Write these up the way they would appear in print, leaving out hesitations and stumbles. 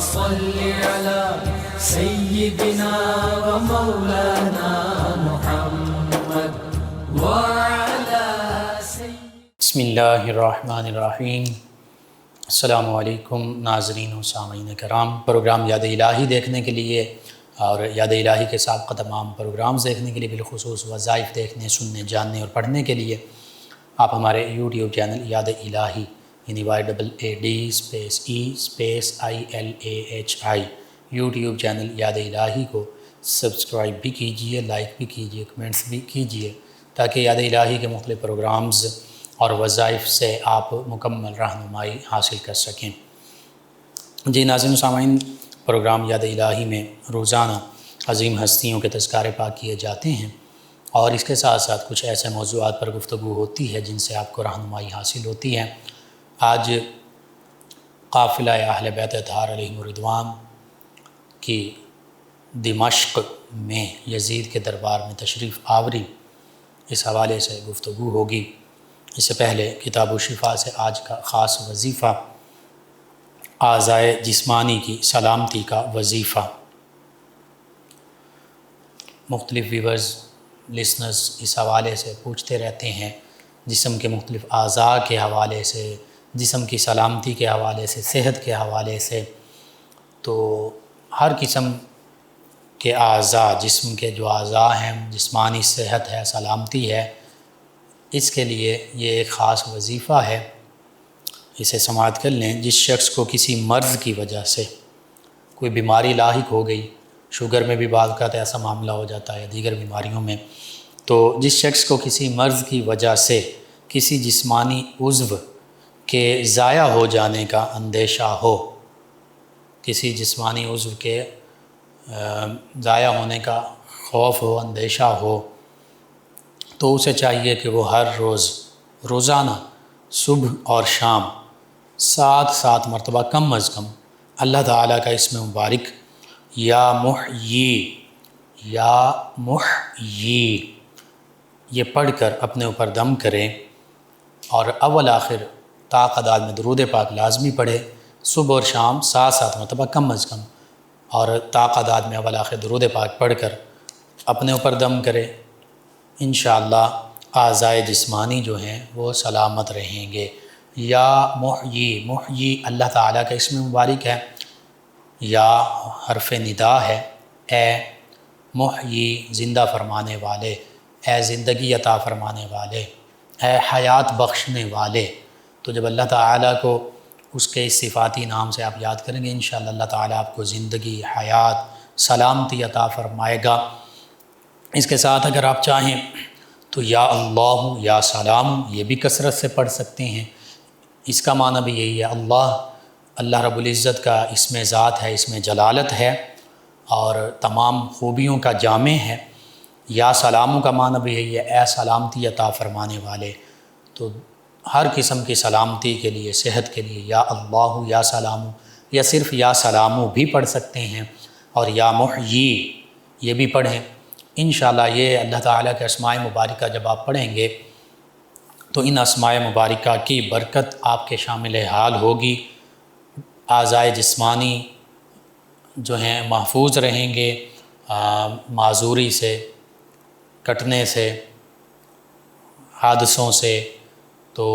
صل على سيدنا ومولانا محمد وعلى بسم اللہ الرحمن الرحیم۔ السلام علیکم ناظرین و سامعین کرام۔ پروگرام یاد الہی دیکھنے کے لیے اور یاد الہی کے سابقہ تمام پروگرامز دیکھنے کے لیے، بالخصوص وظائف دیکھنے، سننے، جاننے اور پڑھنے کے لیے آپ ہمارے یوٹیوب چینل یاد الہی یعنی YAADESPACE یوٹیوب چینل یاد الہی کو سبسکرائب بھی کیجئے، لائک بھی کیجئے، کمنٹس بھی کیجئے، تاکہ یاد الہی کے مختلف پروگرامز اور وظائف سے آپ مکمل رہنمائی حاصل کر سکیں۔ جی ناظرین و سامعین، پروگرام یاد الہی میں روزانہ عظیم ہستیوں کے تذکارے پاک کیے جاتے ہیں، اور اس کے ساتھ ساتھ کچھ ایسے موضوعات پر گفتگو ہوتی ہے جن سے آپ کو رہنمائی حاصل ہوتی ہے۔ آج قافلہ اہل بیت اطہار علیہم الرضوان کی دمشق میں یزید کے دربار میں تشریف آوری، اس حوالے سے گفتگو ہوگی۔ اس سے پہلے کتاب الشفا سے آج کا خاص وظیفہ اعضائے جسمانی کی سلامتی کا وظیفہ۔ مختلف ویورز، لسنرز اس حوالے سے پوچھتے رہتے ہیں، جسم کے مختلف اعضاء کے حوالے سے، جسم کی سلامتی کے حوالے سے، صحت کے حوالے سے۔ تو ہر قسم کے اعضاء، جسم کے جو اعضاء ہیں، جسمانی صحت ہے، سلامتی ہے، اس کے لیے یہ ایک خاص وظیفہ ہے۔ اسے سماعت کر لیں۔ جس شخص کو کسی مرض کی وجہ سے کوئی بیماری لاحق ہو گئی، شوگر میں بھی بعض اوقات ایسا معاملہ ہو جاتا ہے، دیگر بیماریوں میں، تو جس شخص کو کسی مرض کی وجہ سے کسی جسمانی عضو کے ضائع ہو جانے کا اندیشہ ہو، کسی جسمانی عضو کے ضائع ہونے کا خوف ہو، اندیشہ ہو، تو اسے چاہیے کہ وہ ہر روزانہ صبح اور شام 7 مرتبہ کم از کم اللہ تعالیٰ کا اسم مبارک یا محیی یہ پڑھ کر اپنے اوپر دم کریں، اور اول آخر تعداد میں درود پاک لازمی پڑھے، صبح اور شام 7 مرتبہ کم از کم، اور تعداد میں اول آخر درود پاک پڑھ کر اپنے اوپر دم کرے۔ انشاءاللہ اعضائے جسمانی جو ہیں وہ سلامت رہیں گے۔ یا محیی اللہ تعالیٰ کا اسم مبارک ہے، یا حرف ندا ہے، اے محیی زندہ فرمانے والے، اے زندگی عطا فرمانے والے، اے حیات بخشنے والے۔ تو جب اللہ تعالیٰ کو اس کے اس صفاتی نام سے آپ یاد کریں گے، انشاءاللہ اللہ تعالیٰ آپ کو زندگی، حیات، سلامتی عطا فرمائے گا۔ اس کے ساتھ اگر آپ چاہیں تو یا اللہ، یا سلام یہ بھی کثرت سے پڑھ سکتے ہیں۔ اس کا معنی بھی یہی ہے، اللہ رب العزت کا اسم ذات ہے، اسم جلالت ہے، اور تمام خوبیوں کا جامع ہے۔ یا سلاموں کا معنی بھی یہی ہے، اے سلامتی عطا فرمانے والے۔ تو ہر قسم کی سلامتی کے لیے، صحت کے لیے یا اللہ، یا سلام، یا صرف یا سلام بھی پڑھ سکتے ہیں، اور یا محیی یہ بھی پڑھیں۔ انشاءاللہ یہ اللہ تعالیٰ کے اسماء مبارکہ جب آپ پڑھیں گے تو ان اسماء مبارکہ کی برکت آپ کے شامل حال ہوگی۔ اعضائے جسمانی جو ہیں محفوظ رہیں گے معذوری سے، کٹنے سے، حادثوں سے۔ تو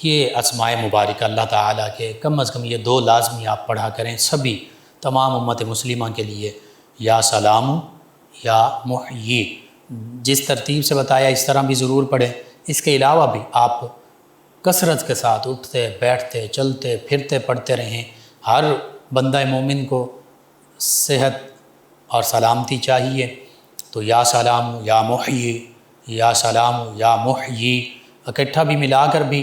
یہ اسماء مبارکہ اللہ تعالیٰ کے کم از کم یہ 2 لازمی آپ پڑھا کریں، سبھی تمام امت مسلمہ کے لیے، یا سلام یا محیی۔ جس ترتیب سے بتایا اس طرح بھی ضرور پڑھیں۔ اس کے علاوہ بھی آپ کثرت کے ساتھ اٹھتے، بیٹھتے، چلتے، پھرتے پڑھتے رہیں۔ ہر بندہ مومن کو صحت اور سلامتی چاہیے، تو یا سلام یا محیی، یا سلام یا محیی اکٹھا بھی ملا کر بھی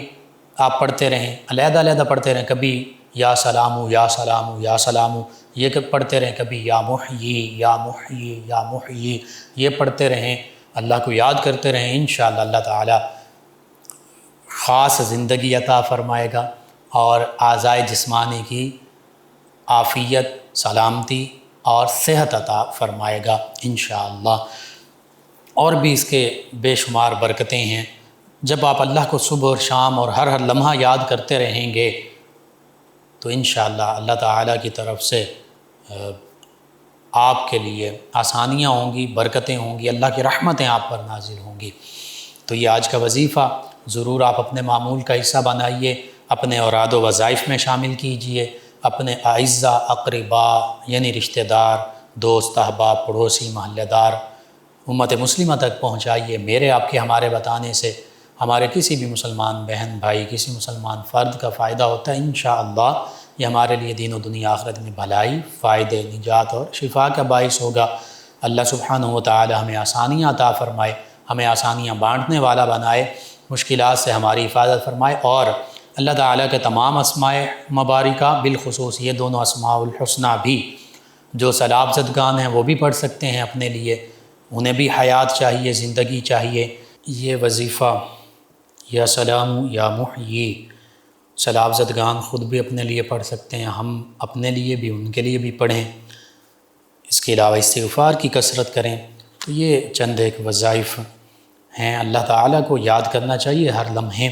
آپ پڑھتے رہیں، علیحدہ علیحدہ پڑھتے رہیں، کبھی یا سلام یا سلام یا سلام یہ پڑھتے رہیں، کبھی یا محیی یا محیی یا محیی یہ پڑھتے رہیں، اللہ کو یاد کرتے رہیں۔ انشاءاللہ اللہ تعالیٰ خاص زندگی عطا فرمائے گا، اور اعضائے جسمانی کی عافیت، سلامتی اور صحت عطا فرمائے گا انشاءاللہ۔ اور بھی اس کے بے شمار برکتیں ہیں۔ جب آپ اللہ کو صبح اور شام اور ہر لمحہ یاد کرتے رہیں گے تو انشاءاللہ اللہ تعالیٰ کی طرف سے آپ کے لیے آسانیاں ہوں گی، برکتیں ہوں گی، اللہ کی رحمتیں آپ پر نازل ہوں گی۔ تو یہ آج کا وظیفہ ضرور آپ اپنے معمول کا حصہ بنائیے، اپنے اوراد و وظائف میں شامل کیجئے، اپنے اعزہ اقربا یعنی رشتہ دار، دوست، احباب، پڑوسی، محلہ دار، امت مسلمہ تک پہنچائیے۔ میرے آپ کے ہمارے بتانے سے ہمارے کسی بھی مسلمان بہن بھائی، کسی مسلمان فرد کا فائدہ ہوتا ہے، انشاءاللہ یہ ہمارے لیے دین و دنیا آخرت میں بھلائی، فائدے، نجات اور شفا کا باعث ہوگا۔ اللہ سبحانہ و تعالی ہمیں آسانیاں عطا فرمائے، ہمیں آسانیاں بانٹنے والا بنائے، مشکلات سے ہماری حفاظت فرمائے، اور اللہ تعالیٰ کے تمام اسماء مبارکہ بالخصوص یہ دونوں اسماء الحسنہ بھی جو سلاب زدگان ہیں وہ بھی پڑھ سکتے ہیں اپنے لیے، انہیں بھی حیات چاہیے، زندگی چاہیے۔ یہ وظیفہ یا سلام یا محیی سلاب زدگان خود بھی اپنے لیے پڑھ سکتے ہیں، ہم اپنے لیے بھی ان کے لیے بھی پڑھیں۔ اس کے علاوہ استغفار کی کثرت کریں۔ تو یہ چند ایک وظائف ہیں، اللہ تعالیٰ کو یاد کرنا چاہیے ہر لمحے،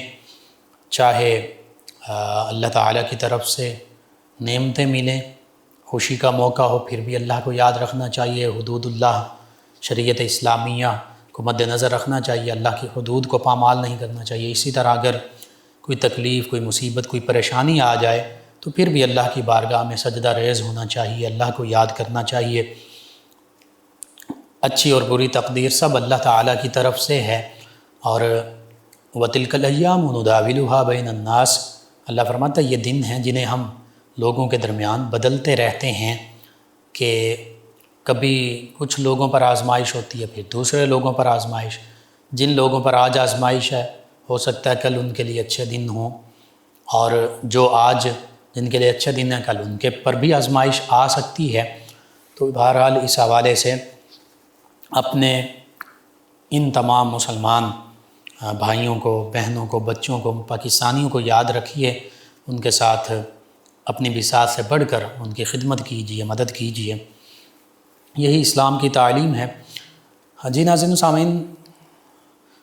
چاہے اللہ تعالیٰ کی طرف سے نعمتیں ملیں، خوشی کا موقع ہو، پھر بھی اللہ کو یاد رکھنا چاہیے، حدود اللہ، شریعت اسلامیہ کو مد نظر رکھنا چاہیے، اللہ کی حدود کو پامال نہیں کرنا چاہیے۔ اسی طرح اگر کوئی تکلیف، کوئی مصیبت، کوئی پریشانی آ جائے تو پھر بھی اللہ کی بارگاہ میں سجدہ ریز ہونا چاہیے، اللہ کو یاد کرنا چاہیے۔ اچھی اور بری تقدیر سب اللہ تعالیٰ کی طرف سے ہے، اور وَتِلْكَ الْأَيَّامُ نُدَاوِلُهَا بَيْنَ النَّاسِ، اللہ فرماتا ہے یہ دن ہیں جنہیں ہم لوگوں کے درمیان بدلتے رہتے ہیں، کہ کبھی کچھ لوگوں پر آزمائش ہوتی ہے، پھر دوسرے لوگوں پر آزمائش۔ جن لوگوں پر آج آزمائش ہے ہو سکتا ہے کل ان کے لیے اچھے دن ہوں، اور جو آج جن کے لیے اچھے دن ہیں کل ان کے پر بھی آزمائش آ سکتی ہے۔ تو بہرحال اس حوالے سے اپنے ان تمام مسلمان بھائیوں کو، بہنوں کو، بچوں کو، پاکستانیوں کو یاد رکھیے، ان کے ساتھ اپنی بساط سے بڑھ کر ان کی خدمت کیجیے، مدد کیجیے، یہی اسلام کی تعلیم ہے۔ جی ناظرین و سامعین،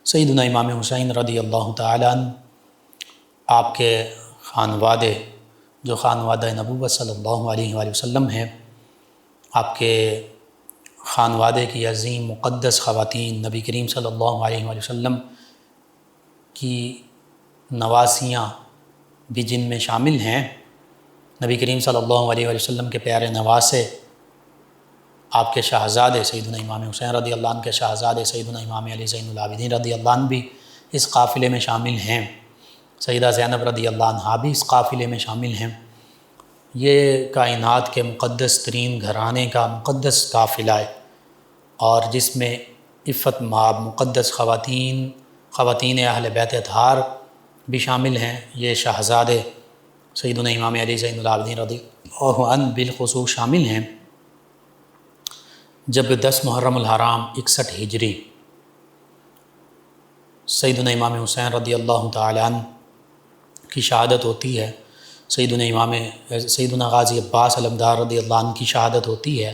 سیدنا امام حسین رضی اللہ تعالیٰ عنہ آپ کے خانوادے جو خانوادہ نبوت صلی اللہ علیہ وآلہ وسلم ہیں، آپ کے خانوادے کی عظیم مقدس خواتین، نبی کریم صلی اللہ علیہ وآلہ وسلم کی نواسیاں بھی جن میں شامل ہیں، نبی کریم صلی اللہ علیہ وآلہ وسلم کے پیارے نواسے، آپ کے شہزادے سیدنا امام حسین رضی اللہ عنہ کے شہزادے سیدنا امام علی زین العابدین رضی اللہ عنہ بھی اس قافلے میں شامل ہیں، سیدہ زینب رضی اللہ عنہا بھی اس قافلے میں شامل ہیں۔ یہ کائنات کے مقدس ترین گھرانے کا مقدس قافلہ ہے، اور جس میں عفت مآب مقدس خواتین اہل بیت اطہار بھی شامل ہیں۔ یہ شہزادے سیدنا امام علی زین العابدین رضی اللہ عنہ بالخصوص شامل ہیں۔ جب 10 محرم الحرام 61 ہجری سیدنا امام حسین رضی اللہ تعالیٰ عنہ کی شہادت ہوتی ہے، سیدنا غازی عباس علمدار رضی اللہ عنہ کی شہادت ہوتی ہے،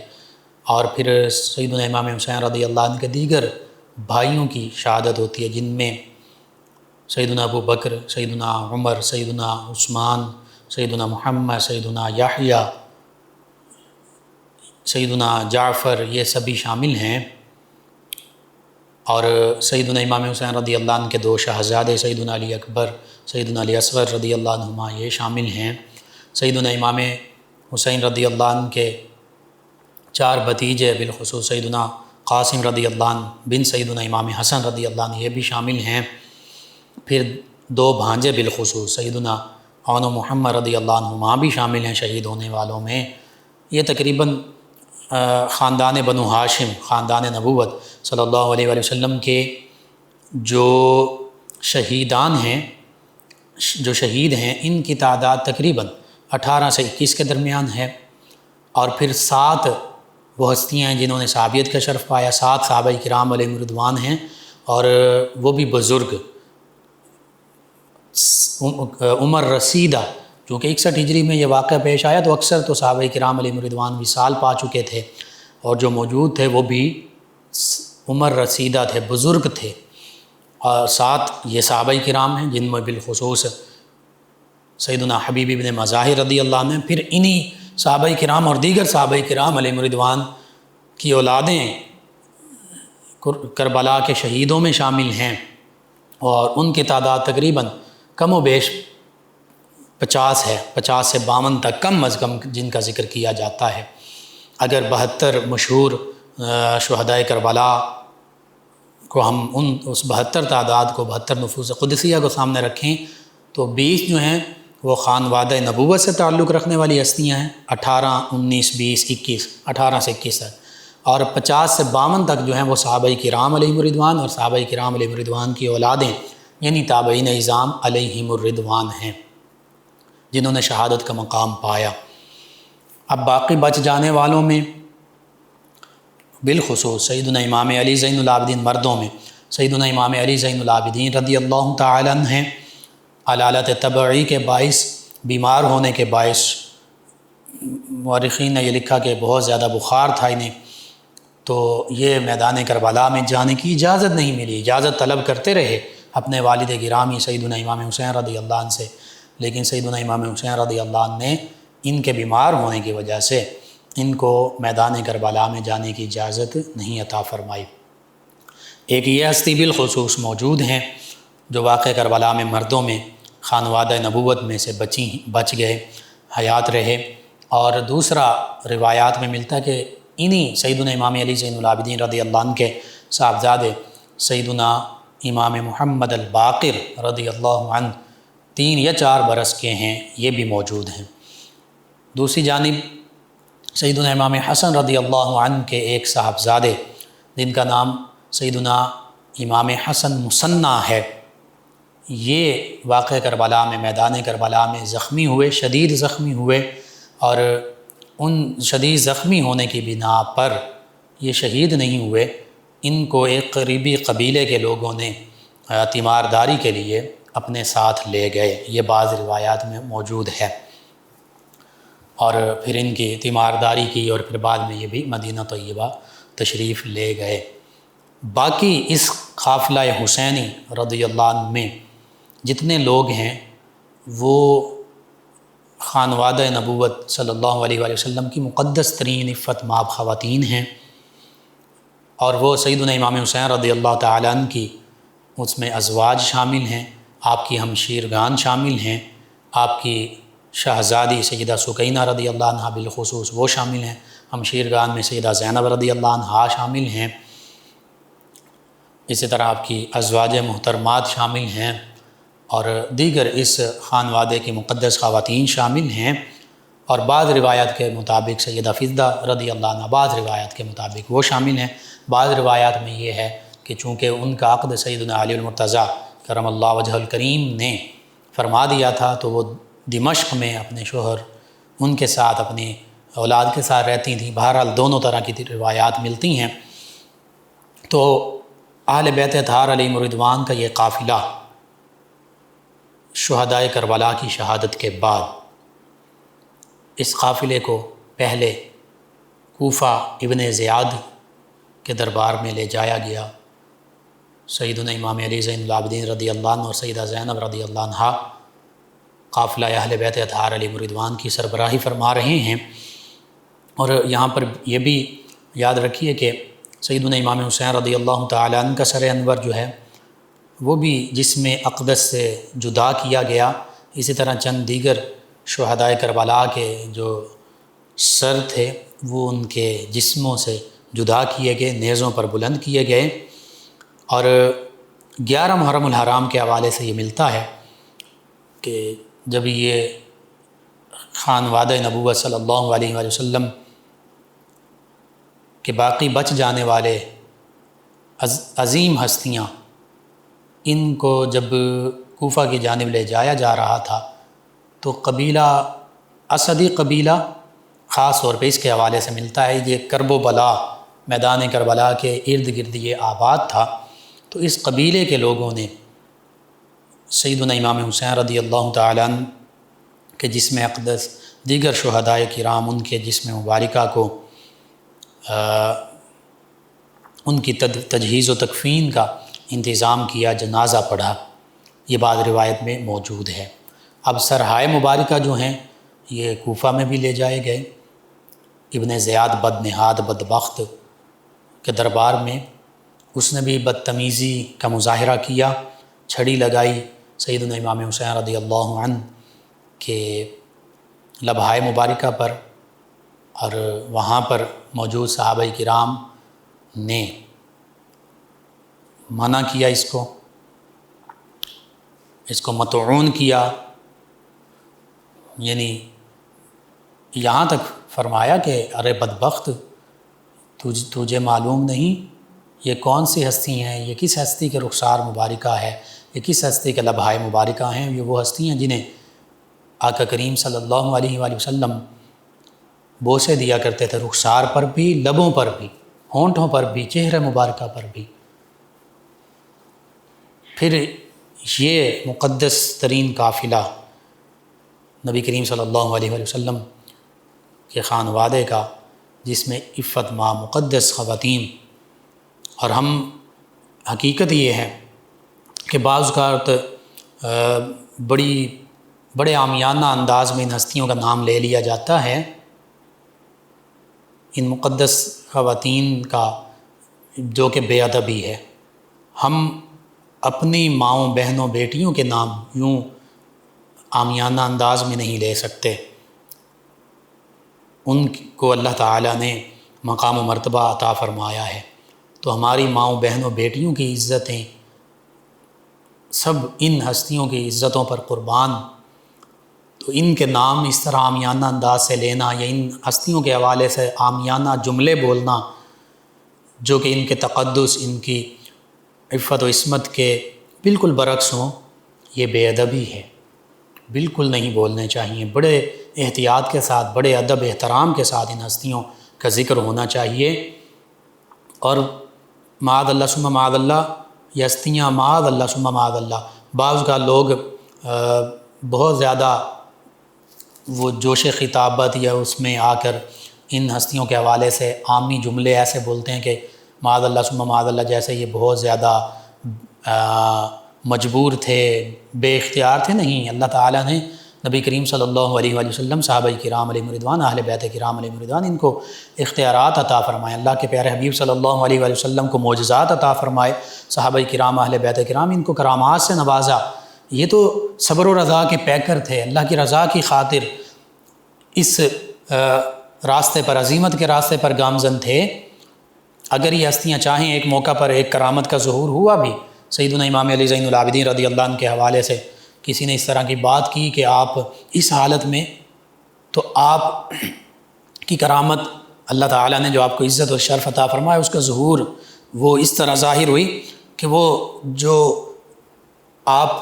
اور پھر سیدنا امام حسین رضی اللہ عنہ کے دیگر بھائیوں کی شہادت ہوتی ہے، جن میں سیدنا ابو بکر، سیدنا عمر، سیدنا عثمان، سیدنا محمد، سیدنا یحییٰ، سیدنا جعفر، یہ سبھی شامل ہیں۔ اور سیدنا امام حسین رضی اللہ عنہ کے 2 شہزادے سیدنا علی اکبر، سیدنا علی اصغر رضی اللہ عنہما یہ شامل ہیں۔ سیدنا امام حسین رضی اللہ عنہ کے 4 بھتیجے بالخصوص سیدنا قاسم رضی اللہ عنہ بن سیدنا امام حسن رضی اللہ عنہ یہ بھی شامل ہیں۔ پھر 2 بھانجے بالخصوص سیدنا عون و محمد رضی اللہ عنہما بھی شامل ہیں شہید ہونے والوں میں۔ یہ تقریباً خاندان بنو ہاشم، خاندان نبوت صلی اللہ علیہ وآلہ وسلم کے جو شہیدان ہیں، جو شہید ہیں، ان کی تعداد تقریباً 18 سے 21 کے درمیان ہے، اور پھر 7 وہ ہستیاں ہیں جنہوں نے صحابیت کا شرف پایا، 7 صحابہ کرام علیہم رضوان ہیں، اور وہ بھی بزرگ، عمر رسیدہ، چونکہ 61 ہجری میں یہ واقعہ پیش آیا تو اکثر تو صحابہ کرام علیہم رضوان وصال پا چکے تھے، اور جو موجود تھے وہ بھی عمر رسیدہ تھے، بزرگ تھے، اور 7 یہ صحابہ کرام ہیں جن میں بالخصوص سیدنا حبیب بن مظاہر رضی اللہ عنہ، پھر انہی صحابہ کرام اور دیگر صحابہ کرام علیہم رضوان کی اولادیں کربلا کے شہیدوں میں شامل ہیں، اور ان کی تعداد تقریباً کم و بیش 50 ہے، 50 سے 52 تک کم از کم جن کا ذکر کیا جاتا ہے۔ اگر 72 مشہور شہدائے کربلا کو ہم اس 72 تعداد کو، 72 نفوس قدسیہ کو سامنے رکھیں تو 20 جو ہیں وہ خانوادہ نبوت سے تعلق رکھنے والی ہستیاں ہیں، 18، 19، 20، 21، 18 سے 21 تک، اور 50 سے 52 تک جو ہیں وہ صحابہ کرام علیہم الرضوان اور صحابہ کرام علیہم الرضوان کی اولادیں یعنی تابعین اعظام علیہم الرضوان ہیں، جنہوں نے شہادت کا مقام پایا۔ اب باقی بچ جانے والوں میں بالخصوص سیدنا امام علی زین العابدین، مردوں میں سیدنا امام علی زین العابدین رضی اللہ تعالیٰ عنہ ہیں۔ علالت طبعی کے باعث، بیمار ہونے کے باعث، مورخین نے یہ لکھا کہ بہت زیادہ بخار تھا انہیں، تو یہ میدان کربلا میں جانے کی اجازت نہیں ملی۔ اجازت طلب کرتے رہے اپنے والد گرامی سیدنا امام حسین رضی اللہ عنہ سے، لیکن سیدنا امام حسین رضی اللہ عنہ نے ان کے بیمار ہونے کی وجہ سے ان کو میدان کربلا میں جانے کی اجازت نہیں عطا فرمائی۔ ایک یہ ہستی بالخصوص موجود ہیں جو واقع کربلا میں مردوں میں خانوادہ نبوت میں سے بچ گئے، حیات رہے، اور دوسرا روایات میں ملتا ہے کہ انہی سیدنا امام علی زین العابدین رضی اللہ عنہ کے صاحبزادے سیدنا امام محمد الباقر رضی اللہ عنہ 3 یا 4 برس کے ہیں، یہ بھی موجود ہیں۔ دوسری جانب سیدنا امام حسن رضی اللہ عنہ کے ایک صاحبزادے جن کا نام سیدنا امام حسن مثنیٰ ہے، یہ واقع کربلا میں، میدان کربلا میں زخمی ہوئے، شدید زخمی ہوئے، اور ان شدید زخمی ہونے کی بنا پر یہ شہید نہیں ہوئے۔ ان کو ایک قریبی قبیلے کے لوگوں نے تیمارداری کے لیے اپنے ساتھ لے گئے، یہ بعض روایات میں موجود ہے، اور پھر ان کی تیمارداری کی، اور پھر بعد میں یہ بھی مدینہ طیبہ تشریف لے گئے۔ باقی اس قافلہ حسینی رضی اللہ عنہ میں جتنے لوگ ہیں وہ خانوادہ نبوت صلی اللہ علیہ وآلہ وسلم کی مقدس ترین عفت مآب خواتین ہیں، اور وہ سیدنا امام حسین رضی اللہ تعالیٰ عنہ کی اس میں ازواج شامل ہیں، آپ کی ہمشیرگان شامل ہیں، آپ کی شہزادی سیدہ سکینہ رضی اللہ عنہ بالخصوص وہ شامل ہیں، ہمشیرگان میں سیدہ زینب رضی اللہ عنہا شامل ہیں، اسی طرح آپ کی ازواج محترمات شامل ہیں، اور دیگر اس خانوادے کی مقدس خواتین شامل ہیں، اور بعض روایات کے مطابق سیدہ فضہ رضی اللہ عنہ، بعض روایات کے مطابق وہ شامل ہیں۔ بعض روایات میں یہ ہے کہ چونکہ ان کا عقد سیدنا علی المرتضیٰ کرم اللہ وجہ الکریم نے فرما دیا تھا، تو وہ دمشق میں اپنے شوہر ان کے ساتھ، اپنی اولاد کے ساتھ رہتی تھیں۔ بہرحال دونوں طرح کی روایات ملتی ہیں۔ تو اہل بیت اطہار علیہم الرضوان کا یہ قافلہ شہدائے کربلا کی شہادت کے بعد اس قافلے کو پہلے کوفہ ابن زیاد کے دربار میں لے جایا گیا۔ سیدنا امام علی زین العابدین رضی اللہ عنہ اور سیدہ زینب رضی اللہ عنہا قافلہ اہل بیت اطہار علیہم الرضوان کی سربراہی فرما رہے ہیں۔ اور یہاں پر یہ بھی یاد رکھیے کہ سیدنا امام حسین رضی اللہ تعالیٰ عنہ کا سر انور جو ہے وہ بھی جسم اقدس سے جدا کیا گیا، اسی طرح چند دیگر شہدائے کربلا کے جو سر تھے وہ ان کے جسموں سے جدا کیے گئے، نیزوں پر بلند کیے گئے۔ اور 11 محرم الحرام کے حوالے سے یہ ملتا ہے کہ جب یہ خانوادہ نبوت صلی اللہ علیہ وآلہ وسلم کے باقی بچ جانے والے عظیم ہستیاں ان کو جب کوفہ کی جانب لے جایا جا رہا تھا تو قبیلہ اسدی قبیلہ خاص طور پہ اس کے حوالے سے ملتا ہے، یہ کرب و بلا میدان کربلا کے ارد گرد یہ آباد تھا، تو اس قبیلے کے لوگوں نے سیدنا امام حسین رضی اللہ تعالیٰ عنہ کے جسم اقدس، دیگر شہدائے کرام ان کے جسم مبارکہ کو ان کی تجہیز و تکفین کا انتظام کیا، جنازہ پڑھا، یہ بعض روایت میں موجود ہے۔ اب سرہائے مبارکہ جو ہیں یہ کوفہ میں بھی لے جائے گئے، ابن زیاد بدنہاد بدبخت کے دربار میں، اس نے بھی بدتمیزی کا مظاہرہ کیا، چھڑی لگائی سیدنا امام حسین رضی اللہ عنہ کے لبہائے مبارکہ پر، اور وہاں پر موجود صحابہ کرام نے منع کیا، اس کو مطعون کیا، یعنی یہاں تک فرمایا کہ ارے بدبخت، تجھے معلوم نہیں یہ کون سی ہستی ہیں، یہ کس ہستی کے رخسار مبارکہ ہے، یہ کس ہستی کے لبہائے مبارکہ ہیں؟ یہ وہ ہستی ہیں جنہیں آقا کریم صلی اللہ علیہ وآلہ وسلم بوسے دیا کرتے تھے، رخسار پر بھی، لبوں پر بھی، ہونٹوں پر بھی، چہرے مبارکہ پر بھی۔ پھر یہ مقدس ترین قافلہ نبی کریم صلی اللہ علیہ وآلہ وسلم کے خانوادے کا، جس میں عفت ماں مقدس خواتین، اور ہم حقیقت یہ ہے کہ بعض اوقات بڑے عامیانہ انداز میں ان ہستیوں کا نام لے لیا جاتا ہے، ان مقدس خواتین کا، جو کہ بے ادبی ہے۔ ہم اپنی ماؤں بہنوں بیٹیوں کے نام یوں عامیانہ انداز میں نہیں لے سکتے، ان کو اللہ تعالیٰ نے مقام و مرتبہ عطا فرمایا ہے، تو ہماری ماؤں بہنوں بیٹیوں کی عزتیں سب ان ہستیوں کی عزتوں پر قربان، تو ان کے نام اس طرح عامیانہ انداز سے لینا، یا ان ہستیوں کے حوالے سے عامیانہ جملے بولنا جو کہ ان کے تقدس، ان کی عفت و عصمت کے بالکل برعکس ہوں، یہ بے ادبی ہے، بالکل نہیں بولنے چاہیے۔ بڑے احتیاط کے ساتھ، بڑے ادب احترام کے ساتھ ان ہستیوں کا ذکر ہونا چاہیے، اور معاذ اللہ ثم معاذ اللہ، یہ ہستیاں معاذ اللہ ثم معاذ اللہ، بعض کا لوگ بہت زیادہ وہ جوش خطابت یا اس میں آ کر ان ہستیوں کے حوالے سے عامی جملے ایسے بولتے ہیں کہ معاذ اللہ ثم معاذ اللہ، جیسے یہ بہت زیادہ مجبور تھے، بے اختیار تھے۔ نہیں، اللہ تعالیٰ نے نبی کریم صلی اللہ علیہ وآلہ وسلم، صحابہ کرام علیہ رضوان، اہل بیت کرام علیہ رضوان، ان کو اختیارات عطا فرمائے، اللہ کے پیارے حبیب صلی اللہ علیہ وآلہ وسلم کو معجزات عطا فرمائے، صحابہ کرام اہل بیت کرام ان کو کرامات سے نوازا۔ یہ تو صبر و رضا کے پیکر تھے، اللہ کی رضا کی خاطر اس راستے پر، عظیمت کے راستے پر گامزن تھے۔ اگر یہ ہستیاں چاہیں، ایک موقع پر ایک کرامت کا ظہور ہوا بھی، سیدنا امام علی زین العابدین رضی اللہ عنہ کے حوالے سے کسی نے اس طرح کی بات کی کہ آپ اس حالت میں، تو آپ کی کرامت، اللہ تعالیٰ نے جو آپ کو عزت اور شرف عطا فرمایا، اس کا ظہور وہ اس طرح ظاہر ہوئی کہ وہ جو آپ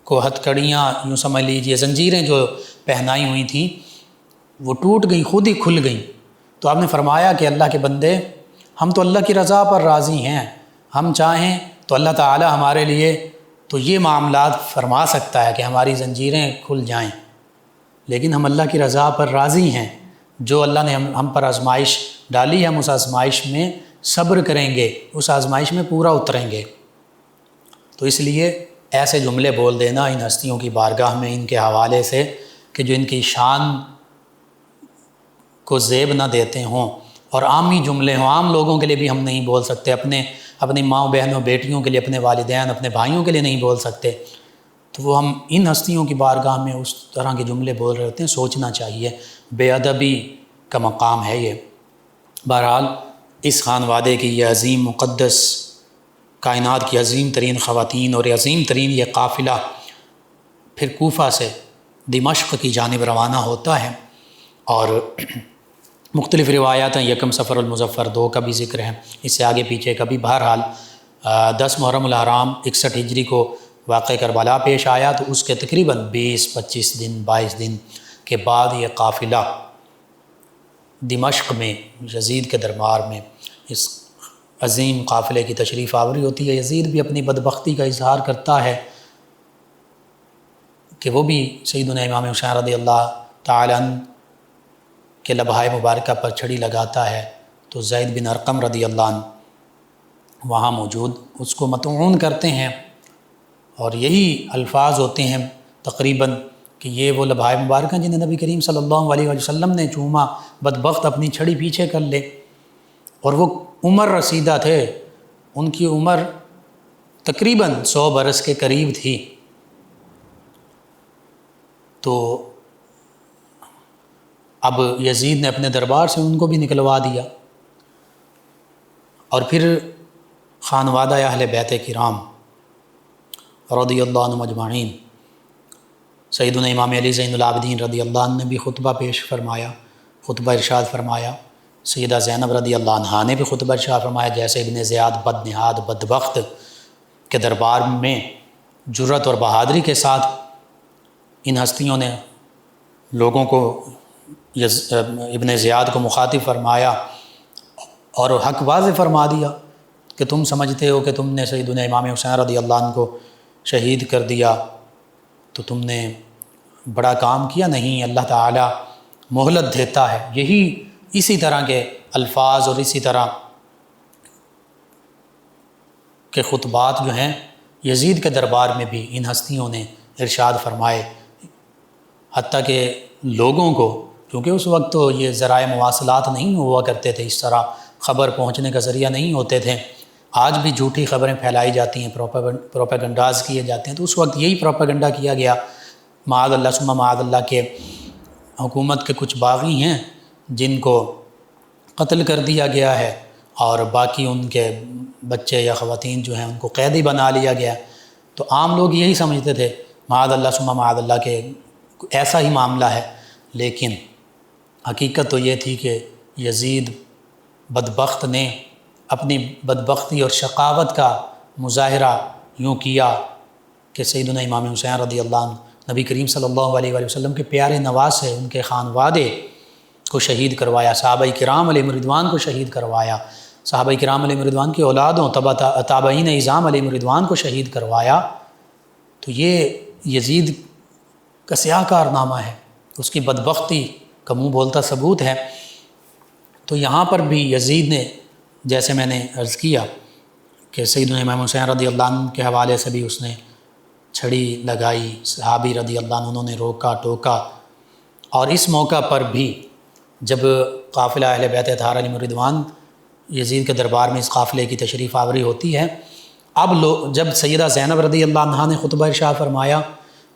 کو ہتھ کڑیاں، یوں سمجھ لیجیے زنجیریں جو پہنائی ہوئی تھیں، وہ ٹوٹ گئیں، خود ہی کھل گئیں۔ تو آپ نے فرمایا کہ اللہ کے بندے، ہم تو اللہ کی رضا پر راضی ہیں، ہم چاہیں تو اللہ تعالیٰ ہمارے لیے تو یہ معاملات فرما سکتا ہے کہ ہماری زنجیریں کھل جائیں، لیکن ہم اللہ کی رضا پر راضی ہیں۔ جو اللہ نے ہم پر آزمائش ڈالی ہے، ہم اس آزمائش میں صبر کریں گے، اس آزمائش میں پورا اتریں گے۔ تو اس لیے ایسے جملے بول دینا ان ہستیوں کی بارگاہ میں، ان کے حوالے سے، کہ جو ان کی شان کو زیب نہ دیتے ہوں، اور عامی جملے ہوں، عام لوگوں کے لیے بھی ہم نہیں بول سکتے، اپنی ماؤں بہنوں بیٹیوں کے لیے، اپنے والدین، اپنے بھائیوں کے لیے نہیں بول سکتے، تو وہ ہم ان ہستیوں کی بارگاہ میں اس طرح کے جملے بول رہے ہوتے ہیں۔ سوچنا چاہیے، بے ادبی کا مقام ہے یہ۔ بہرحال اس خانوادے کی یہ عظیم مقدس، کائنات کی عظیم ترین خواتین اور عظیم ترین یہ قافلہ پھر کوفہ سے دمشق کی جانب روانہ ہوتا ہے، اور مختلف روایات ہیں، یکم صفر المظفر 2 کا بھی ذکر ہے، اس سے آگے پیچھے کا بھی۔ بہرحال 10 محرم الحرام 61 ہجری کو واقع کربلا پیش آیا، تو اس کے تقریباً 20-25 دن 22 دن کے بعد یہ قافلہ دمشق میں یزید کے دربار میں اس عظیم قافلے کی تشریف آوری ہوتی ہے۔ یزید بھی اپنی بدبختی کا اظہار کرتا ہے کہ وہ بھی سیدنا امام حسین رضی اللہ تعالیٰ عنہ کے لبہائے مبارکہ پر چھڑی لگاتا ہے، تو زید بن ارقم رضی اللہ عنہ وہاں موجود اس کو مطعون کرتے ہیں، اور یہی الفاظ ہوتے ہیں تقریباً کہ یہ وہ لبھائے مبارک ہیں جنہیں نبی کریم صلی اللہ علیہ وسلم نے چوما، بدبخت اپنی چھڑی پیچھے کر لے۔ اور وہ عمر رسیدہ تھے، ان کی عمر تقریباً 100 برس کے قریب تھی۔ تو اب یزید نے اپنے دربار سے ان کو بھی نکلوا دیا، اور پھر خانوادہ اہل بیت کرام رضی اللہ عنہم اجمعین، سیدنا امام علی زین العابدین رضی اللہ عنہ نے بھی خطبہ پیش فرمایا، خطبہ ارشاد فرمایا، سیدہ زینب رضی اللہ عنہا نے بھی خطبہ ارشاد فرمایا، جیسے ابن زیاد بد نہاد بدبخت کے دربار میں جرأت اور بہادری کے ساتھ ان ہستیوں نے لوگوں کو ابن زیاد کو مخاطب فرمایا اور حق واضح فرما دیا کہ تم سمجھتے ہو کہ تم نے سیدنا امام حسین رضی اللہ عنہ کو شہید کر دیا تو تم نے بڑا کام کیا، نہیں، اللہ تعالی مہلت دیتا ہے۔ یہی اسی طرح کے الفاظ اور اسی طرح کے خطبات جو ہیں یزید کے دربار میں بھی ان ہستیوں نے ارشاد فرمائے، حتیٰ کہ لوگوں کو، کیونکہ اس وقت تو یہ ذرائع مواصلات نہیں ہوا کرتے تھے، اس طرح خبر پہنچنے کا ذریعہ نہیں ہوتے تھے، آج بھی جھوٹی خبریں پھیلائی جاتی ہیں، پروپیگنڈاز کیے جاتے ہیں، تو اس وقت یہی پروپیگنڈا کیا گیا۔ معاذ اللہ ثم معاذ اللہ کے حکومت کے کچھ باغی ہیں جن کو قتل کر دیا گیا ہے، اور باقی ان کے بچے یا خواتین جو ہیں ان کو قیدی بنا لیا گیا، تو عام لوگ یہی سمجھتے تھے معاذ اللہ ثم معاذ اللہ کہ ایسا ہی معاملہ ہے، لیکن حقیقت تو یہ تھی کہ یزید بدبخت نے اپنی بدبختی اور شقاوت کا مظاہرہ یوں کیا کہ سیدنا امام حسین رضی اللہ عنہ نبی کریم صلی اللہ علیہ وآلہ وسلم کے پیارے نواسے، ان کے خانوادے کو شہید کروایا، صحابہ کرام علیہم رضوان کو شہید کروایا، صحابہ کرام علیہم رضوان کی اولادوں تابعین اعظام علیہم رضوان کو شہید کروایا۔ تو یہ یزید کا سیاہ کارنامہ ہے، اس کی بدبختی کا منہ بولتا ثبوت ہے۔ تو یہاں پر بھی یزید نے، جیسے میں نے عرض کیا کہ سیدنا امام حسین رضی اللہ عنہ کے حوالے سے بھی اس نے چھڑی لگائی، صحابی رضی اللہ عنہ انہوں نے روکا ٹوکا، اور اس موقع پر بھی جب قافلہ اہل بیت اطہار علیہم رضوان یزید کے دربار میں اس قافلے کی تشریف آوری ہوتی ہے، اب جب سیدہ زینب رضی اللہ عنہ نے خطبہ ارشاد فرمایا،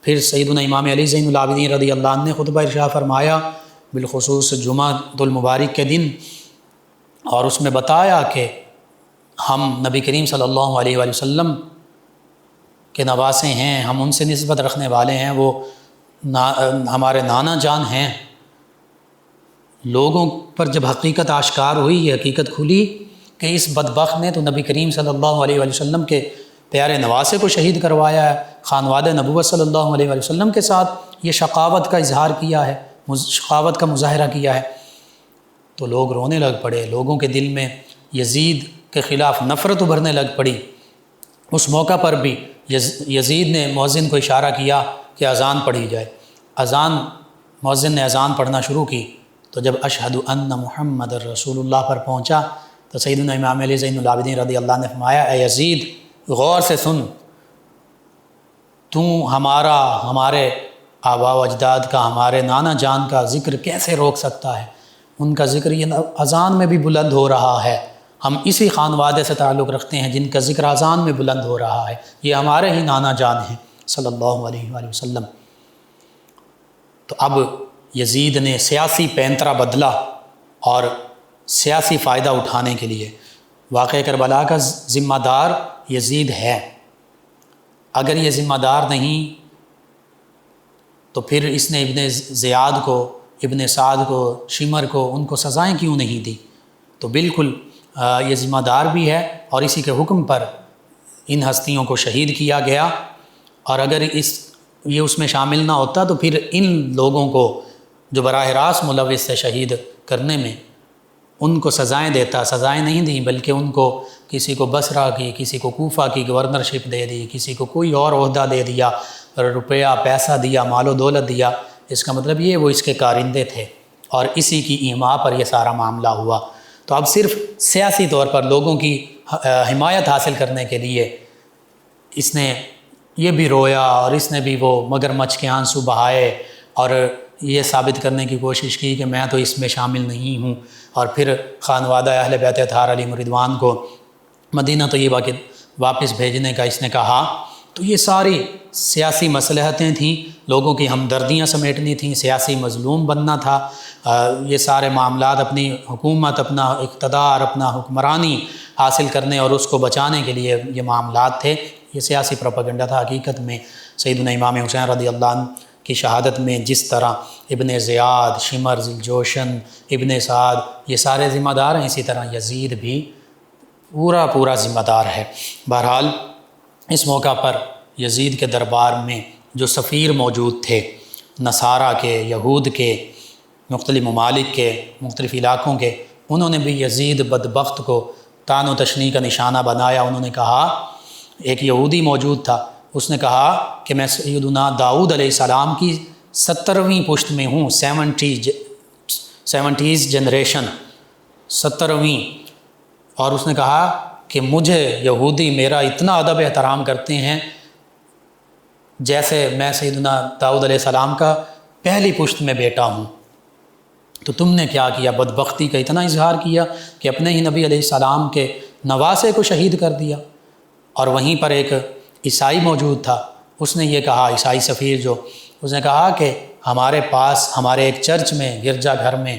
پھر سیدنا امام علی زین العابدین رضی اللہ عنہ نے خطبہ ارشاد فرمایا، بالخصوص جمعہ المبارک کے دن، اور اس میں بتایا کہ ہم نبی کریم صلی اللہ علیہ وآلہ وسلم کے نواسے ہیں، ہم ان سے نسبت رکھنے والے ہیں، وہ ہمارے نانا جان ہیں۔ لوگوں پر جب حقیقت آشکار ہوئی، یہ حقیقت کھلی کہ اس بدبخت نے تو نبی کریم صلی اللہ علیہ وآلہ وسلم کے پیارے نواسے کو شہید کروایا ہے، خانوادہ نبوت صلی اللہ علیہ وآلہ وسلم کے ساتھ یہ شقاوت کا اظہار کیا ہے، شقاوت کا مظاہرہ کیا ہے، تو لوگ رونے لگ پڑے، لوگوں کے دل میں یزید کے خلاف نفرت ابھرنے لگ پڑی۔ اس موقع پر بھی یزید نے مؤذن کو اشارہ کیا کہ اذان پڑھی جائے، مؤذن نے اذان پڑھنا شروع کی، تو جب اشہد ان محمد رسول اللہ پر پہنچا تو سیدنا امام علی زین العابدین رضی اللہ عنہ نے فرمایا، اے یزید غور سے سن، تو ہمارے آباء و اجداد کا، ہمارے نانا جان کا ذکر کیسے روک سکتا ہے؟ ان کا ذکر یہ اذان میں بھی بلند ہو رہا ہے، ہم اسی خانوادے سے تعلق رکھتے ہیں جن کا ذکر اذان میں بلند ہو رہا ہے، یہ ہمارے ہی نانا جان ہیں صلی اللہ علیہ وآلہ وسلم۔ تو اب یزید نے سیاسی پینترا بدلا اور سیاسی فائدہ اٹھانے کے لیے، واقعہ کربلا کا ذمہ دار یزید ہے، اگر یہ ذمہ دار نہیں تو پھر اس نے ابن زیاد کو، ابن سعد کو، شمر کو، ان کو سزائیں کیوں نہیں دی؟ تو بالکل یہ ذمہ دار بھی ہے، اور اسی کے حکم پر ان ہستیوں کو شہید کیا گیا، اور اگر یہ اس میں شامل نہ ہوتا تو پھر ان لوگوں کو جو براہ راست ملوث سے شہید کرنے میں، ان کو سزائیں دیتا، سزائیں نہیں دیں بلکہ ان کو کسی کو بصرہ کی، کسی کو کوفہ کی گورنرشپ دے دی، کسی کو کوئی اور عہدہ دے دیا، روپیہ پیسہ دیا، مال و دولت دیا، اس کا مطلب یہ وہ اس کے کارندے تھے، اور اسی کی ایما پر یہ سارا معاملہ ہوا۔ تو اب صرف سیاسی طور پر لوگوں کی حمایت حاصل کرنے کے لیے اس نے یہ بھی رویا اور اس نے بھی وہ مگرمچھ کے آنسو بہائے اور یہ ثابت کرنے کی کوشش کی کہ میں تو اس میں شامل نہیں ہوں، اور پھر خانوادہ اہل بیت اطہار علیہم رضوان کو مدینہ طیبہ کے واپس بھیجنے کا اس نے کہا۔ تو یہ ساری سیاسی مصلحتیں تھیں، لوگوں کی ہمدردیاں سمیٹنی تھیں، سیاسی مظلوم بننا تھا، یہ سارے معاملات اپنی حکومت، اپنا اقتدار، اپنا حکمرانی حاصل کرنے اور اس کو بچانے کے لیے یہ معاملات تھے۔ یہ سیاسی پروپیگنڈا تھا۔ حقیقت میں سیدنا امام حسین رضی اللہ عنہ کی شہادت میں جس طرح ابن زیاد، شمر ذوالجوشن، ابن سعد یہ سارے ذمہ دار ہیں، اسی طرح یزید بھی پورا ذمہ دار ہے۔ بہرحال اس موقع پر یزید کے دربار میں جو سفیر موجود تھے، نصارہ کے، یہود کے، مختلف ممالک کے، مختلف علاقوں کے، انہوں نے بھی یزید بدبخت کو طعن و تشنیع کا نشانہ بنایا۔ انہوں نے کہا، ایک یہودی موجود تھا، اس نے کہا کہ میں سیدنا داؤد علیہ السلام کی 70ویں پشت میں ہوں، 70 جنریشن، 70ویں، اور اس نے کہا کہ مجھے یہودی میرا اتنا ادب احترام کرتے ہیں جیسے میں سیدنا داؤد علیہ السلام کا پہلی پشت میں بیٹا ہوں۔ تو تم نے کیا کیا؟ بدبختی کا اتنا اظہار کیا کہ اپنے ہی نبی علیہ السلام کے نواسے کو شہید کر دیا۔ اور وہیں پر ایک عیسائی موجود تھا، اس نے یہ کہا، عیسائی سفیر جو، اس نے کہا کہ ہمارے پاس، ہمارے ایک چرچ میں، گرجا گھر میں،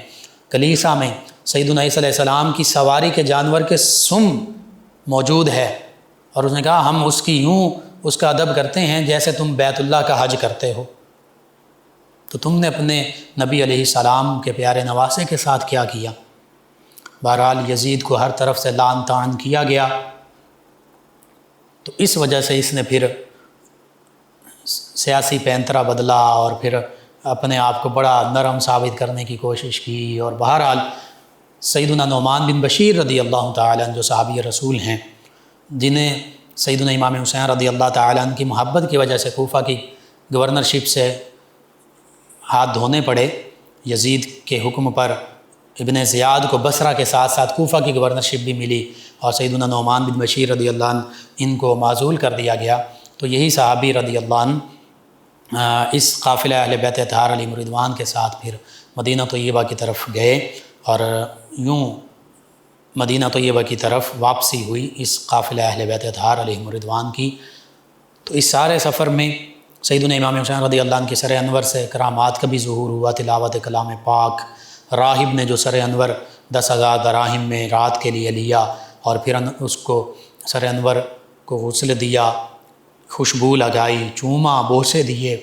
کلیسا میں سیدنا عیسیٰ علیہ السلام کی سواری کے جانور کے سم موجود ہے، اور اس نے کہا ہم اس کی یوں اس کا ادب کرتے ہیں جیسے تم بیت اللہ کا حج کرتے ہو۔ تو تم نے اپنے نبی علیہ السلام کے پیارے نواسے کے ساتھ کیا کیا؟ بہرحال یزید کو ہر طرف سے لعن طعن کیا گیا۔ تو اس وجہ سے اس نے پھر سیاسی پینترا بدلا اور پھر اپنے آپ کو بڑا نرم ثابت کرنے کی کوشش کی، اور بہرحال سیدنا نعمان بن بشیر رضی اللہ تعالیٰ عنہ جو صحابی رسول ہیں، جنہیں سیدنا امام حسین رضی اللہ تعالیٰ عنہ کی محبت کی وجہ سے کوفہ کی گورنرشپ سے ہاتھ دھونے پڑے، یزید کے حکم پر ابن زیاد کو بصرہ کے ساتھ ساتھ کوفہ کی گورنرشپ بھی ملی، اور سیدنا نعمان بن بشیر رضی اللہ عنہ ان کو معزول کر دیا گیا۔ تو یہی صحابی رضی اللہ عنہ اس قافلہ اہل بیت اطہار علیہم رضوان کے ساتھ پھر مدینہ طیبہ کی طرف گئے، اور یوں مدینہ طیبہ کی طرف واپسی ہوئی اس قافلہ اہل بیت اطہار علیہم رضوان کی۔ تو اس سارے سفر میں سیدنا امام حسین رضی اللہ عنہ کے سر انور سے کرامات کا بھی ظہور ہوا، تلاوت کلام پاک، راہب نے جو سر انور 10,000 دراہم میں رات کے لیے لیا اور پھر اس کو سر انور کو غسل دیا، خوشبو لگائی، چوما، بوسے دیے،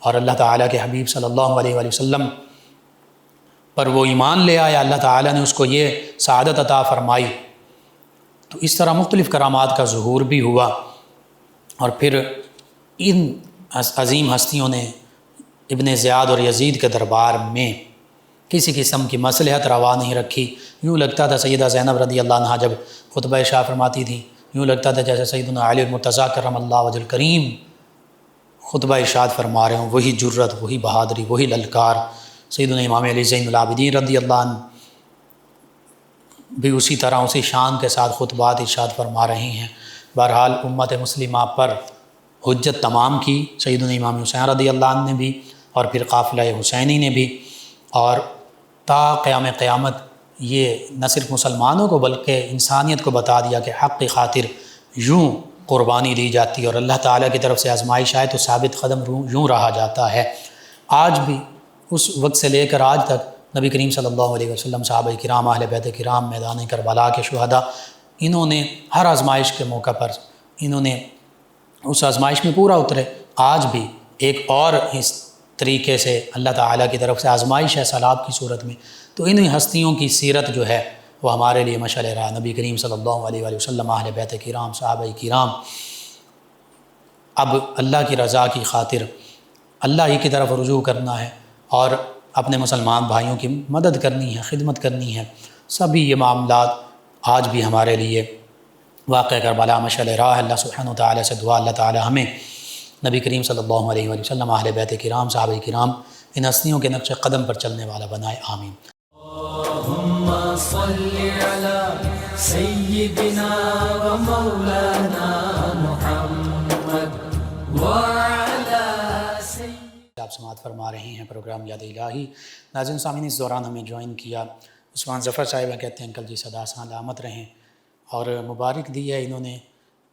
اور اللہ تعالیٰ کے حبیب صلی اللہ علیہ وآلہ وسلم پر وہ ایمان لے آیا، اللہ تعالیٰ نے اس کو یہ سعادت عطا فرمائی۔ تو اس طرح مختلف کرامات کا ظہور بھی ہوا، اور پھر ان عظیم ہستیوں نے ابن زیاد اور یزید کے دربار میں کسی قسم کی مصلحت روا نہیں رکھی۔ یوں لگتا تھا سیدہ زینب رضی اللہ عنہا جب خطبہ ارشاد فرماتی تھی، یوں لگتا تھا جیسے سیدنا علی المرتضیٰ کرم اللہ وجہ الکریم خطبہ ارشاد فرما رہے ہوں، وہی جرت، وہی بہادری، وہی للکار۔ سیدنا امام علی زین العابدین رضی اللہ عنہ بھی اسی طرح اسی شان کے ساتھ خطبات ارشاد فرما رہے ہیں۔ بہرحال امت مسلمہ پر حجت تمام کی سیدنا امام حسین رضی اللہ عنہ نے بھی، اور پھر قافلہ حسینی نے بھی، اور تا قیام قیامت یہ نہ صرف مسلمانوں کو بلکہ انسانیت کو بتا دیا کہ حق کی خاطر یوں قربانی دی جاتی ہے، اور اللہ تعالیٰ کی طرف سے آزمائش آئے تو ثابت قدم یوں رہا جاتا ہے۔ آج بھی اس وقت سے لے کر آج تک نبی کریم صلی اللہ علیہ وسلم، صحابہ کرام، اہل بیت کرام، میدان کربلا کے شہداء، انہوں نے ہر آزمائش کے موقع پر انہوں نے اس آزمائش میں پورا اترے۔ آج بھی ایک اور اس طریقے سے اللہ تعالیٰ کی طرف سے آزمائش ہے سیلاب کی صورت میں، تو انہی ہستیوں کی سیرت جو ہے وہ ہمارے لیے مشعل راہ، نبی کریم صلی اللہ علیہ وآلہ وسلم، اہل بیت کرام، صحابہ کرام۔ اب اللہ کی رضا کی خاطر اللہ ہی کی طرف رجوع کرنا ہے، اور اپنے مسلمان بھائیوں کی مدد کرنی ہے، خدمت کرنی ہے۔ سبھی یہ معاملات آج بھی ہمارے لیے واقع کربلا مشعل راہ۔ اللہ سبحانہ و تعالیٰ سے دعا، اللہ تعالیٰ ہمیں نبی کریم صلی اللہ علیہ وآلہ وسلم، اہل بیت کرام، صحابہ کرام، ان ہستیوں کے نقش قدم پر چلنے والا بنائے، آمین۔ اللهم صل على سيدنا ومولانا محمد آپ سماعت فرما رہے ہیں پروگرام یاد الہی۔ ناظرین سامعین، اس دوران ہمیں جوائن کیا عثمان ظفر صاحبہ، کہتے ہیں انکل جی صدا سلامت رہیں، اور مبارک دی ہے انہوں نے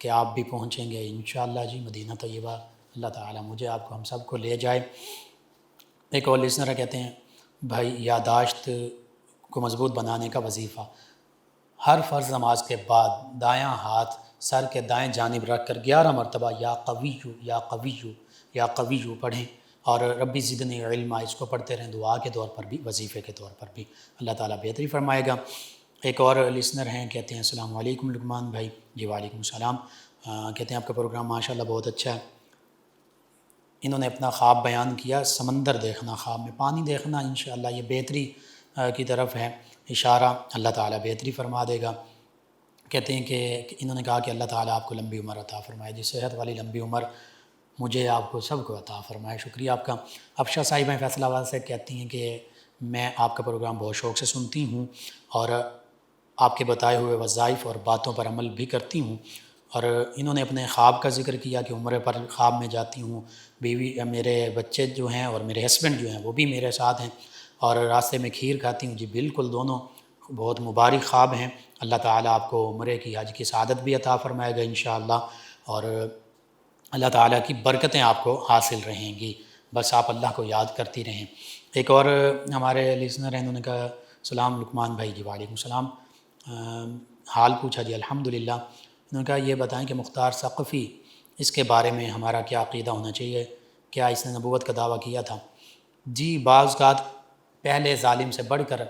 کہ آپ بھی پہنچیں گے انشاءاللہ جی مدینہ طیبہ۔ اللہ تعالیٰ مجھے آپ کو ہم سب کو لے جائے۔ ایک اور لسنر کہتے ہیں بھائی، یادداشت کو مضبوط بنانے کا وظیفہ: ہر فرض نماز کے بعد دایاں ہاتھ سر کے دائیں جانب رکھ کر 11 مرتبہ یا قویو یا قویو یا قویو پڑھیں، اور ربی زدنی علما اس کو پڑھتے رہیں، دعا کے طور پر بھی، وظیفے کے طور پر بھی۔ اللہ تعالیٰ بہتری فرمائے گا۔ ایک اور لسنر ہیں، کہتے ہیں السلام علیکم لقمان بھائی۔ جی وعلیکم السلام۔ کہتے ہیں آپ کا پروگرام ماشاءاللہ بہت اچھا ہے۔ انہوں نے اپنا خواب بیان کیا، سمندر دیکھنا، خواب میں پانی دیکھنا، انشاءاللہ یہ بہتری کی طرف ہے اشارہ، اللہ تعالیٰ بہتری فرما دے گا۔ کہتے ہیں کہ انہوں نے کہا کہ اللہ تعالیٰ آپ کو لمبی عمر عطا فرمائے، جس صحت والی لمبی عمر مجھے، آپ کو، سب کو عطا فرمائے۔ شکریہ آپ کا۔ افشا صاحبہ فیصل آباد سے کہتی ہیں کہ میں آپ کا پروگرام بہت شوق سے سنتی ہوں اور آپ کے بتائے ہوئے وظائف اور باتوں پر عمل بھی کرتی ہوں، اور انہوں نے اپنے خواب کا ذکر کیا کہ عمرے پر خواب میں جاتی ہوں، بیوی، میرے بچے جو ہیں اور میرے ہسبینڈ جو ہیں وہ بھی میرے ساتھ ہیں، اور راستے میں کھیر کھاتی ہوں۔ جی بالکل، دونوں بہت مبارک خواب ہیں۔ اللہ تعالیٰ آپ کو عمرے کی، حج کی سعادت بھی عطا فرمائے گا انشاءاللہ، اور اللہ تعالیٰ کی برکتیں آپ کو حاصل رہیں گی، بس آپ اللہ کو یاد کرتی رہیں۔ ایک اور ہمارے لسنر ہیں، انہوں نے کہا سلام لقمان بھائی۔ جی وعلیکم السلام۔ حال پوچھا جی الحمدللہ۔ انہوں نے کہا یہ بتائیں کہ مختار ثقفی، اس کے بارے میں ہمارا کیا عقیدہ ہونا چاہیے، کیا اس نے نبوت کا دعویٰ کیا تھا؟ جی بعض اوقات پہلے ظالم سے بڑھ کر،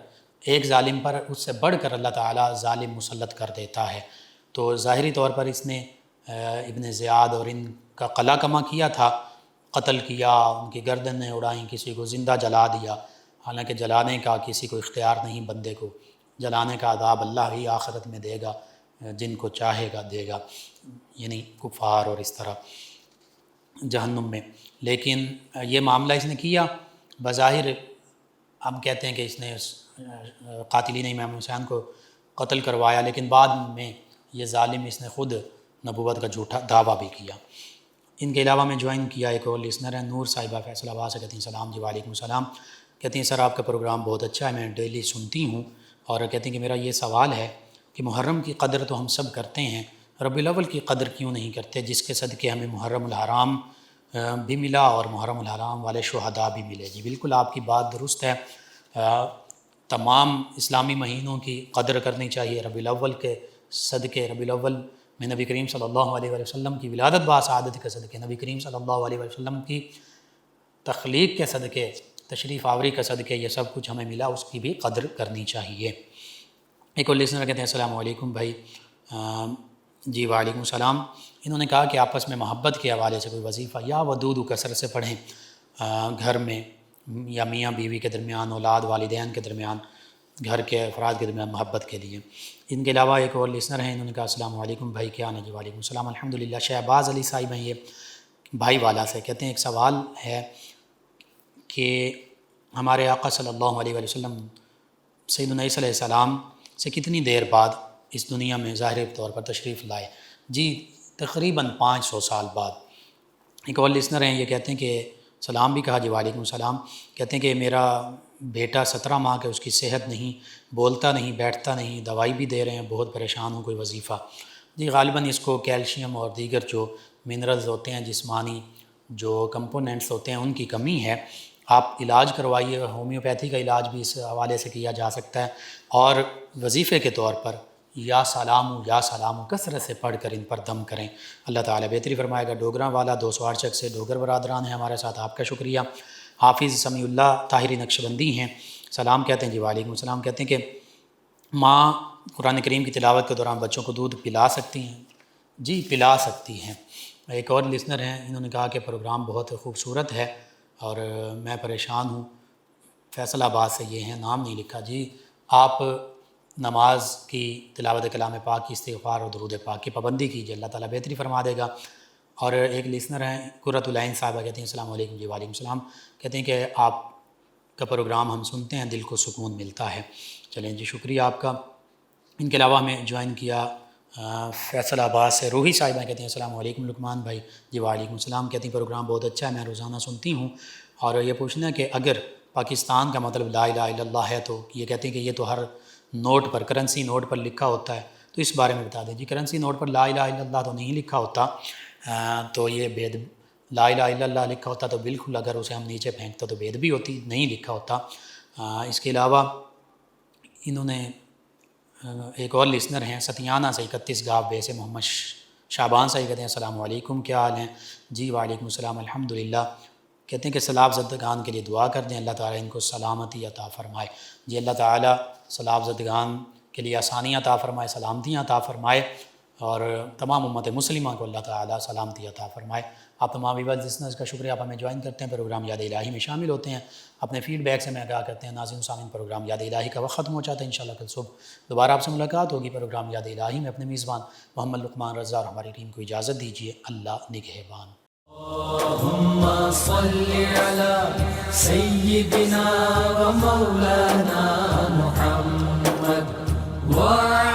ایک ظالم پر اس سے بڑھ کر اللہ تعالیٰ ظالم مسلط کر دیتا ہے، تو ظاہری طور پر اس نے ابن زیاد اور ان کا قلع کما کیا تھا، قتل کیا، ان کی گردنیں اڑائیں، کسی کو زندہ جلا دیا، حالانکہ جلانے کا کسی کو اختیار نہیں، بندے کو جلانے کا عذاب اللہ ہی آخرت میں دے گا، جن کو چاہے گا دے گا، یعنی کفار اور اس طرح جہنم میں۔ لیکن یہ معاملہ اس نے کیا، بظاہر ہم کہتے ہیں کہ اس نے قاتلین امام حسین کو قتل کروایا، لیکن بعد میں یہ ظالم اس نے خود نبوت کا جھوٹا دعویٰ بھی کیا۔ ان کے علاوہ میں جوائن کیا ایک اور لسنر ہے، نور صاحبہ فیصل آباد سے، کہتی ہیں سلام جی وعلیکم السلام۔ کہتی ہیں سر آپ کا پروگرام بہت اچھا ہے، میں ڈیلی سنتی ہوں، اور کہتی ہیں کہ میرا یہ سوال ہے کہ محرم کی قدر تو ہم سب کرتے ہیں، ربیع الاول کی قدر کیوں نہیں کرتے، جس کے صدقے ہمیں محرم الحرام بھی ملا اور محرم الحرام والے شہداء بھی ملے؟ جی بالکل آپ کی بات درست ہے، تمام اسلامی مہینوں کی قدر کرنی چاہیے۔ ربیع الاول کے صدقے، ربیع الاول میں نبی کریم صلی اللہ علیہ وسلم کی ولادت باسعادت کے صدقے، نبی کریم صلی اللہ علیہ وسلم کی تخلیق کے صدقے، تشریف آوری کا صدقے، یہ سب کچھ ہمیں ملا، اس کی بھی قدر کرنی چاہیے۔ ایک اور لسنر کہتے ہیں السلام علیکم بھائی۔ جی وعلیکم السلام۔ انہوں نے کہا کہ آپس میں محبت کے حوالے سے کوئی وظیفہ یا ودود کثرت سے پڑھیں، گھر میں یا میاں بیوی کے درمیان، اولاد والدین کے درمیان، گھر کے افراد کے درمیان محبت کے لیے۔ ان کے علاوہ ایک اور لسنر ہیں، انہوں نے کہا السلام علیکم بھائی، کیا ہے؟ جی وعلیکم السلام الحمدللہ۔ شہباز علی صاحب ہیں یہ بھائی والا سے، کہتے ہیں ایک سوال ہے کہ ہمارے آقا صلی اللہ علیہ وسلم سیدنا عیسیٰ علیہ السلام سے کتنی دیر بعد اس دنیا میں ظاہری طور پر تشریف لائے؟ جی تقریباً 500 سال بعد۔ ایک اور لسنر ہیں، یہ کہتے ہیں کہ سلام بھی کہا۔ جی وعلیکم السلام۔ کہتے ہیں کہ میرا بیٹا 17 ماہ کے، اس کی صحت نہیں، بولتا نہیں، بیٹھتا نہیں، دوائی بھی دے رہے ہیں، بہت پریشان ہوں، کوئی وظیفہ؟ جی غالباً اس کو کیلشیم اور دیگر جو منرلز ہوتے ہیں، جسمانی جو کمپوننٹس ہوتے ہیں، ان کی کمی ہے۔ آپ علاج کروائیے، ہومیوپیتھی کا علاج بھی اس حوالے سے کیا جا سکتا ہے، اور وظیفے کے طور پر یا سلام کثرت سے پڑھ کر ان پر دم کریں، اللہ تعالیٰ بہتری فرمائے گا۔ ڈوگراں والا 208 چک سے ڈوگر برادران ہیں ہمارے ساتھ، آپ کا شکریہ۔ حافظ سمیع اللہ طاہری نقشبندی ہیں، سلام کہتے ہیں۔ جی وعلیکم السلام۔ کہتے ہیں کہ ماں قرآن کریم کی تلاوت کے دوران بچوں کو دودھ پلا سکتی ہیں؟ جی پلا سکتی ہیں۔ ایک اور لسنر ہیں، انہوں نے کہا کہ پروگرام بہت خوبصورت ہے اور میں پریشان ہوں، فیصل آباد سے یہ ہیں، نام نہیں لکھا۔ جی آپ نماز کی تلاوت کلام پاک کی استغفار اور درود پاک کی پابندی کیجیے، اللہ تعالیٰ بہتری فرما دے گا۔ اور ایک لسنر ہیں قرۃ العین صاحبہ، کہتے ہیں السلام علیکم۔ جی وعلیکم السلام۔ کہتے ہیں کہ آپ کا پروگرام ہم سنتے ہیں، دل کو سکون ملتا ہے۔ چلیں جی شکریہ آپ کا۔ ان کے علاوہ ہمیں جوائن کیا فیصل آباد سے روحی صاحبہ، کہتے ہیں السلام علیکم لقمان بھائی۔ جی وعلیکم السلام۔ کہتے ہیں پروگرام بہت اچھا ہے، میں روزانہ سنتی ہوں اور یہ پوچھنا ہے کہ اگر پاکستان کا مطلب لا الہ الا اللہ ہے تو یہ کہتے ہیں کہ یہ تو ہر نوٹ پر، کرنسی نوٹ پر لکھا ہوتا ہے، تو اس بارے میں بتا دیں جی۔ کرنسی نوٹ پر لا الہ الا اللہ تو نہیں لکھا ہوتا، تو یہ بید لا الہ الا اللہ لکھا ہوتا تو بالکل اگر اسے ہم نیچے پھینکتے تو بید بھی ہوتی، نہیں لکھا ہوتا۔ اس کے علاوہ انہوں نے ایک اور لسنر ہیں ستیانہ سے 31 گاو بے سے محمد شعبان صاحب کہتے ہیں السلام علیکم، کیا حال ہیں؟ جی وعلیکم السلام الحمدللہ۔ کہتے ہیں کہ سلاب زدگان کے لیے دعا کر دیں، اللہ تعالیٰ ان کو سلامتی عطا فرمائے۔ جی اللہ تعالیٰ سلاب زدگان کے لیے آسانیاں عطا فرمائے، سلامتیاں عطا فرمائے، اور تمام امت مسلمہ کو اللہ تعالیٰ سلامتی عطا فرمائے۔ آپ تمام ویورز لسنرز کا شکریہ، آپ ہمیں جوائن کرتے ہیں، پروگرام یاد الہی میں شامل ہوتے ہیں، اپنے فیڈ بیک سے میں آگاہ کرتے ہیں۔ ناظرین سامعین، پروگرام یاد الہی کا وقت ختم ہو جاتا ہے، انشاءاللہ کل صبح دوبارہ آپ سے ملاقات ہوگی پروگرام یاد الہی میں۔ اپنے میزبان محمد لقمان رضا اور ہماری ٹیم کو اجازت دیجیے، اللہ نگہبان۔ اللهم صل على سيدنا ومولانا محمد وعلى